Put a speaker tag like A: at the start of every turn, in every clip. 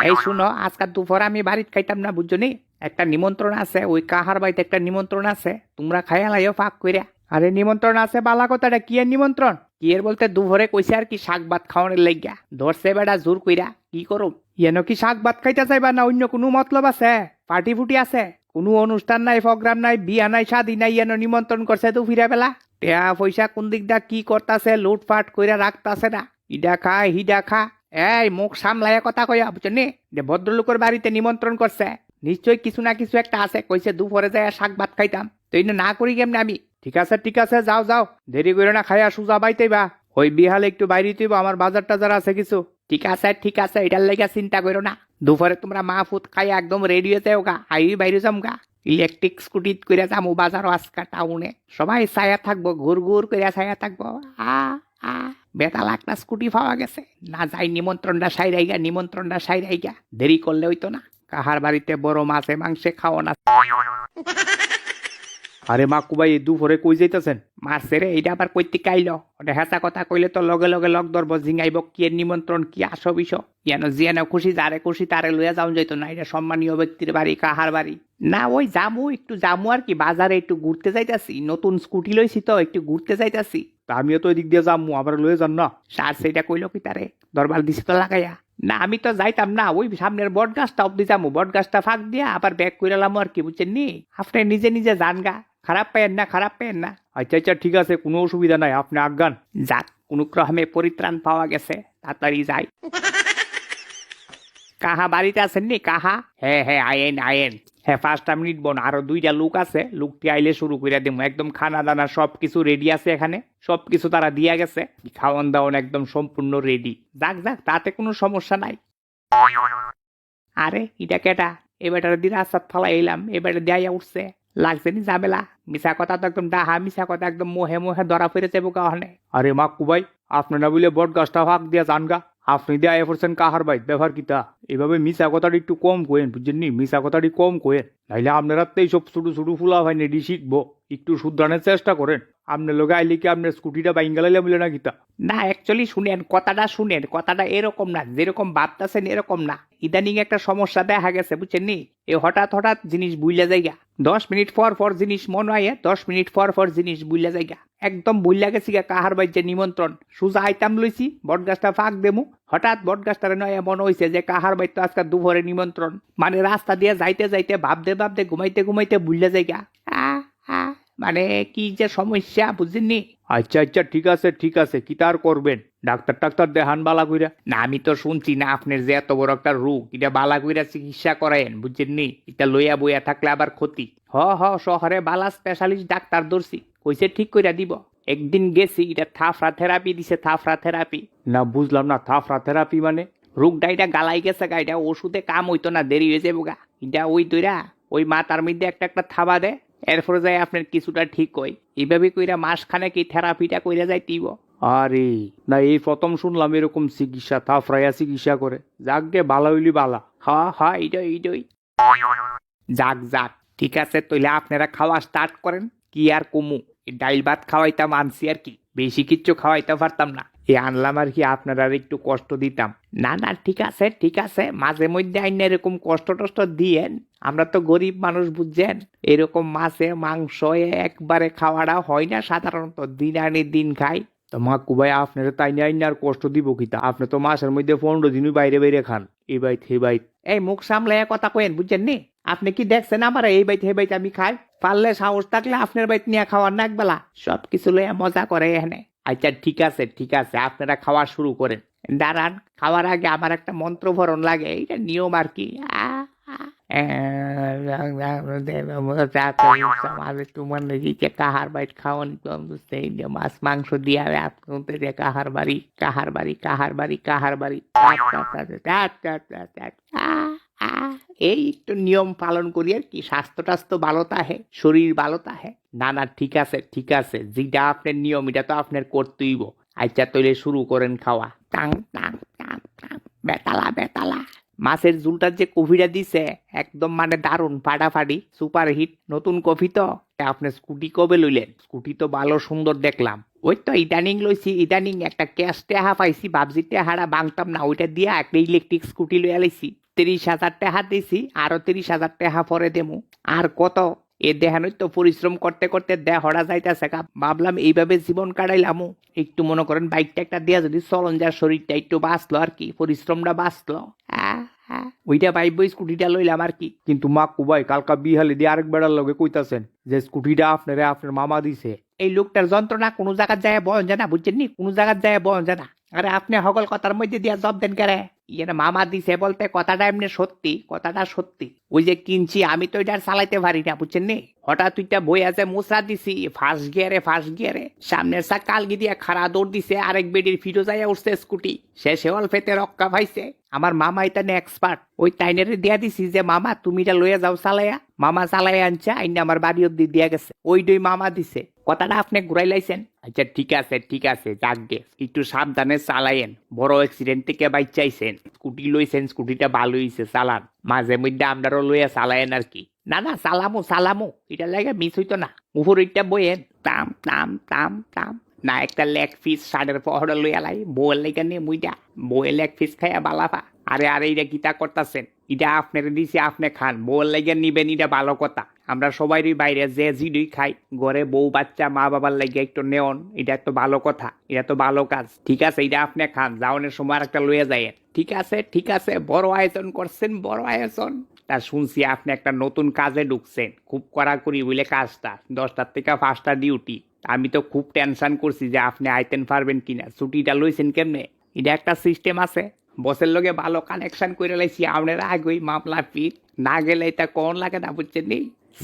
A: এই শুনো, আজকাল দুপুর আমি বাড়িতে খাইতাম না, বুঝছো নি? একটা নিমন্ত্রণ আছে, ওই কাহার বাড়িতে একটা নিমন্ত্রণ আছে, তোমরা খাইয়া লাইও ফাঁক কইরা। আরে নিমন্ত্রণ আছে বালা কথাটা, কি এর নিমন্ত্রণ? কি এর বলতে দুপুরে কইছে আর কি শাক ভাত খাওয়ানোর লাগিয়া, ধরছে বেটা জোর কইরা, কি করুম? ইয়েন কি শাক ভাত খাইতে চাইবা না অন্য কোনো মতলব আছে? পার্টি ফুটি আছে? কোনো অনুষ্ঠান নাই, প্রোগ্রাম নাই, বিয়া নাই, শাদি নাই, ইয়েন নিমন্ত্রণ করছে তো ফিরে বেলা? টেয়া পয়সা কোন দিক দা কি করতাছে, লুটপাট কইরা রাখতাছে না, ইডা খা হিডা খা। এই মুখ সামলাইয়া কথা কইয়া, বুঝছো নি? যে ভদ্রলোকের বাড়িতে নিমন্ত্রণ করছে, নিশ্চয়ই কিছু না কিছু একটা আছে, কইছে দুপুরে যায় শাক ভাত খাইতাম, তো এই না করি কেমনে আমি? ঠিক আছে, যাও যাও, দেরি করে না, খাইয়া সুজা বাইতেই বা ওই বিহালে একটু বাইরে তুইব, আমার বাজার টাজার আছে কিছু। ঠিক আছে, এটার লেগে চিন্তা করো না। দুপুরে তোমরা মা ফুট খাইয়া একদম রেডি হয়ে যাও গা, আই বাইরে যাম গা। ইলেকট্রিক স্কুটি করে যাবো বাজারও আজকা টাউনে, সবাই ছায়া থাকবো, ঘুর ঘুর করে ছায়া থাকবো। আ আ বেতাল একটা স্কুটি পাওয়া গেছে, না যাই নিমন্ত্রণটা সাইরাইগা, দেরি করলে হইতো না। কাহার বাড়িতে বড় মাছে মাংসে খাও না। আরে মাকুবাই দুপুরে কই যাইতেছেন? মারছে রে, এইটা আবার কইতে কাইল? ওটা হেঁচা কথা কইলে তো লগে লগে লগ ধরব, জিঙাইব কি এর নিমন্ত্রণ, কি আসো বিষ। জিয়ানো খুশি, যারে খুশি তারে লইয়া যাওয়া যাইত না, এটা সম্মানীয় ব্যক্তির বাড়ি, কাহার বাড়ি। না ওই একটু জামু আর কি, বাজারে একটু ঘুরতে যাইতাছি, নতুন স্কুটি লইছি তো, একটু ঘুরতে যাইতাছি। তা আমিও তো এদিক দিয়ে যামু, আবার লয়ে যান না। সার সেটা কইল কি তারে, দরবার দিছি তো লাগাইয়া। না আমি তো যাইতাম না, ওই সামনের বট গাছটা অব্দি যামু, বট গাছটা ফাঁক দিয়া আবার ব্যাগ কইরালাম আর কি, বুঝছেন নি? আপনি নিজে নিজে যান গা, খারাপ পেয়েন না। আচ্ছা ঠিক আছে, কোনো অসুবিধা নাই, আপনি আজ্ঞান। যাক, কোনো ক্রমে পরিত্রাণ পাওয়া গেছে, তাড়াতাড়ি যাই। কাহা বাড়িতে আছেন নি? কাহা? হ্যাঁ আয়েন। হ্যাঁ 5 মিনিট বোন, আরো 2টা লোক আছে, লোকটি আইলে শুরু করে দেবো। একদম খানা দানা সবকিছু রেডি আছে এখানে, সবকিছু তারা দিয়া গেছে, খাওয়ান দাওয়ান একদম সম্পূর্ণ রেডি। যাক তাতে কোনো সমস্যা নাই। আরে এটা কেটা? এবারটা দিয়ে রাস্তা ফালাই এলাম, এবারে দেয়া উঠছে, লাগছে নি ঝামেলা। মিশা কথা তো একদম ডাহা, মিশা কথা একদম মোহে মোহে ধরা ফিরেছে বোকা হনে। আরে মাক্কু ভাই, আপনি না বলে বট গাছটা ফাঁক দিয়া জানগা, আপনি দিয়ে আয় পড়ছেন কাহার বাইত, ব্যবহার কিতা? এভাবে মিশা কথাটি একটু কম কোয়েন, বুঝছেন নি? মিশা কথাটি কম কোয়েন, নাইলে আপনারা তো এইসব ছোট ছোট ফুলা ভাই নেডি শিখবো। একটু শুধরানোর চেষ্টা করেন। আপনার লোক আইলে কি আপনার স্কুটিটা বাইঙ্গালাইলে মিলে না কিতা? না অ্যাকচুয়ালি শুনেন, কথাটা এরকম না, যেরকম ভাবতেছেন এরকম না। ইদানিং একটা সমস্যা দেখা গেছে, বুঝছেন নি? এ হঠাৎ জিনিস বুইলা যাইগা, 10 মিনিট পর জিনিস মনে হয়, 10 মিনিট পর জিনিস বুইলা যাইগা, একদম বুইলা গেছি গা। কাহার বাইর যে নিমন্ত্রণ, সুজা আইতাম লইছি, বটগাছটা ফাঁক দেমু, হঠাৎ বটগাছটারে নয় মনে হয়েছে যে কাহার বাইর তো আজকে দুপুরে নিমন্ত্রণ। মানে রাস্তা দিয়ে যাইতে ভাবতে ঘুমাইতে বুইলা যাইগা। মানে কি যে সমস্যা, বুঝছেননি? আচ্ছা ঠিক আছে, কি তার করবেন? ডাক্তার দেহান বালা কইরা। না আমি তো শুনছি না আপনার যে এত বড় একটা রোগ, এটা বালা কইরা চিকিৎসা করায়েন, বুঝছেননি? এটা লইয়া বইয়া থাকলে আবার ক্ষতি। শহরে বালা স্পেশালিস্ট ডাক্তার ধরছি, কইছে ঠিক কইরা দিব। একদিন গেছি, এটা থাফরা থেরাপি দিছে, থাফরা থেরাপি। না বুঝলাম না, থাফরা থেরাপি মানে? রোগটা এটা গালাই গেছে গা, এটা ওষুধে কাম হইতো না, দেরি হয়ে যাবো গা। এটা ওই দইরা ওই মাথার মধ্যে একটা থাবা দেয়, এরপরে যাই আপনার কিছুটা ঠিক হয়। এইভাবে কইরা মাসখানে কি থেরাপিটা কইরা যাই দিব। আরে না, এই প্রথম শুনলাম এরকম চিকিৎসা, থাফরাইয়া চিকিৎসা করে। যাক গে, বালা হইলি বালা। এইটাই। যাক ঠিক আছে, তাইলে আপনারা খাওয়া স্টার্ট করেন। কি আর কমু, ডাইল ভাত খাওয়াইতাম আনছি আর কি, বেশি কিচ্ছু খাওয়াইতে পারতাম না। আনলাম আর কি, আপনারা আর একটু কষ্ট দিতাম। না ঠিক আছে, মাঝে মধ্যে আইন এরকম কষ্ট টষ্ট দিয়েন, আমরা তো গরিব মানুষ, বুঝছেন? এরকম মাছে মাংস একবারে খাওয়াটা হয় না সাধারণত, দিন আনি দিন খাই। তো মাকু ভাই, আপনারা তাই নিয়ে আইন আর কষ্ট দিব কিতা? আপনি তো মাসের মধ্যে 15 দিনই বাইরে খান, এই বাইত হে বাইত। এই মুখ সামলাইয়া কথা কয়েন, বুঝছেন নি? আপনি কি দেখছেন আমার এই বাইত হে বাইত আমি খাই? পারলে সাহস থাকলে আপনার বাইত নিয়ে খাওয়ার না একবেলা, সবকিছু লইয়া মজা করে এখানে। আচ্ছা ঠিক আছে, আপনারা খাওয়া শুরু করেন। দাঁড়ান, খাওয়ার আগে আমার একটা মন্ত্রভরণ লাগে, এটা নিয়ম আর কি। তোমার দিকে কাহার বাইট খাওয়ান, মাছ মাংস দিয়া আপনাদের কাহার বাড়ি। এই একটু নিয়ম পালন করি আর কি, স্বাস্থ্য টাস্থ্য ভালো তাহে, শরীর ভালো তাহে। না ঠিক আছে, যেটা আপনার নিয়ম এটা তো আপনার করতেইব। আচ্ছা তৈলে শুরু করেন খাওয়া। টাং টাং টাং টাং, বেতালা। মাছের ঝুলটার যে কফিটা দিছে, একদম মানে দারুণ, ফাটাফাটি, সুপার হিট। নতুন কফি তো। আপনি স্কুটি কবে লইলেন? স্কুটি তো ভালো সুন্দর দেখলাম। ওই তো ইদানিং লইছি, ইদানিং একটা ক্যাশ টেহা পাইছি, ভাবছি টেহারা বাংতাম না, ওইটা দিয়া একটা ইলেকট্রিক স্কুটি লইয়া লাইছি। 30,000 টাকা দিছি, আরো 30,000 টাকা পরে দেমু। আর কত? এ দেহানই তো পরিশ্রম করতে করতে দেহড়া যাইতেছে গা। ভাবলাম এইভাবে জীবন কাটাইলামু, একটু মনে করেন বাইকটা একটা দিয়া যদি চলন যা, শরীরটা একটু বাঁচলো আর কি, পরিশ্রমটা বাঁচলো। ওইটা পাইব, স্কুটিটা লইলাম আর কি। কিন্তু মাকু ভাই, কালকা বিহালি দিয়ে আরেক বেড়ার লগে কইতাছেন যে স্কুটিটা আপনার মামা দিছে। এই লোকটার যন্ত্রণা কোনো জায়গার যায় বয়ন জানা, বুঝছেন নি? কোনো জায়গার যায় বয়ন জানা। আরে আপনি হগল কথার মধ্যে দিয়া জব দেন কেরে? ইয়ে মামা দিছে বলতে কথাটা এমনি সত্যি, কথাটা সত্যি। ওই যে কিনছি আমি তো এটা চালাইতে পারি না, বুঝছেন নি? হঠাৎ তুইটা বই আছে মুসরা দিছি ফার্স্ট গিয়ারে সামনের চা কালগি দিয়ে খাড়া দৌড় দিছে, আরেক বেডির ফিরো যাইয়া উঠছে স্কুটি, শেষে অল্পেতে রক্ষা পাইছে। আমার মামা এটা এক্সপার্ট। ওই টাইনারে দিয়া দিছি যে মামা তুমি এটা লইয়া যাও চালাইয়া। মামা চালাইয়া আনছে, আইনে আমার বাড়ি অব্দি দিয়া গেছে। ওইটাই মামা দিছে। কথাটা আপনি ঘুরাই লাইছেন। আচ্ছা ঠিক আছে যাকগে, একটু সাবধানে চালাইয়েন। বড় অ্যাক্সিডেন্ট থেকে বাইচাইছেন, স্কুটি লইছেন, স্কুটিটা ভালো হইছে, চালান। মাঝে মধ্যে আমরাও লইয়া চালায়েন আর কি। না সালামু এটা লাগে মিস হইতো না। উপরটা বইয়েন, তাম তাম তাম তাম না, একটা লেগ পিস শার্টের পহড়া লইয়া লাই, বউয়ের লেগে নিয়ে মুইটা বউয়ে লেগ পিস খাইয়া বালাফা। আরে এইটা গীতা করতেছেন, এটা আপনার দিছি, আপনি খান, বউয়ের লেগে নিবেন, এটা ভালো কথা। আমরা সবাই বাইরে যে জিডুই খাই, ঘরে বউ বাচ্চা মা বাবার লাগে একটু নেওন, এটা তো ভালো কথা, এটা তো ভালো কাজ। ঠিক আছে, এটা আপনি খান, যাওয়ানোর সময় একটা লইয়া যায়। ঠিক আছে, বড় আয়োজন করছেন, বড় আয়োজন। তা শুনছি আপনি একটা নতুন কাজে ঢুকছেন, খুব কড়াকড়ি বলে কাজটা, 10টার থেকে 5টা ডিউটি। আমি তো খুব টেনশন করছি যে আপনি আইতেন পারবেন কিনা। ছুটিটা লইছেন কেমনে? এটা একটা সিস্টেম আছে, বসের লগে ভালো কানেকশন করে লাইছি। আপনার আগেই মামলা পিট না গেলে এটা কোন লাগে না, বুঝছেন নি?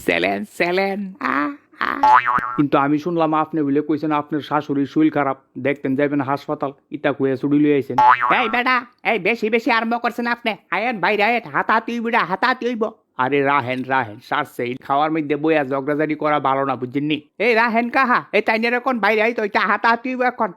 A: সেলেন কিন্তু আমি শুনলাম আপনি বলে কইছেন আপনার শাশুড়ির শরীর খারাপ, দেখতেন যাবেন হাসপাতাল, ইটা কুয়ে ছুটি লই আইছেন। এই বেটা, এই বেশি আরম্ভ করছেন আপনি। আয়েন বাইরে আয়েন, হাতাহাতি হইব, হাতাহাতি হইব। আরে রাহেন সারছে, খাওয়ার মধ্যে বইয়া জগরাজারি করা ভালো না, বুঝছেন নি? এই রাহেন কাহা, এই তাইনের এখন বাইরে আইতো, এটা হাতাহাতি হইব এখন।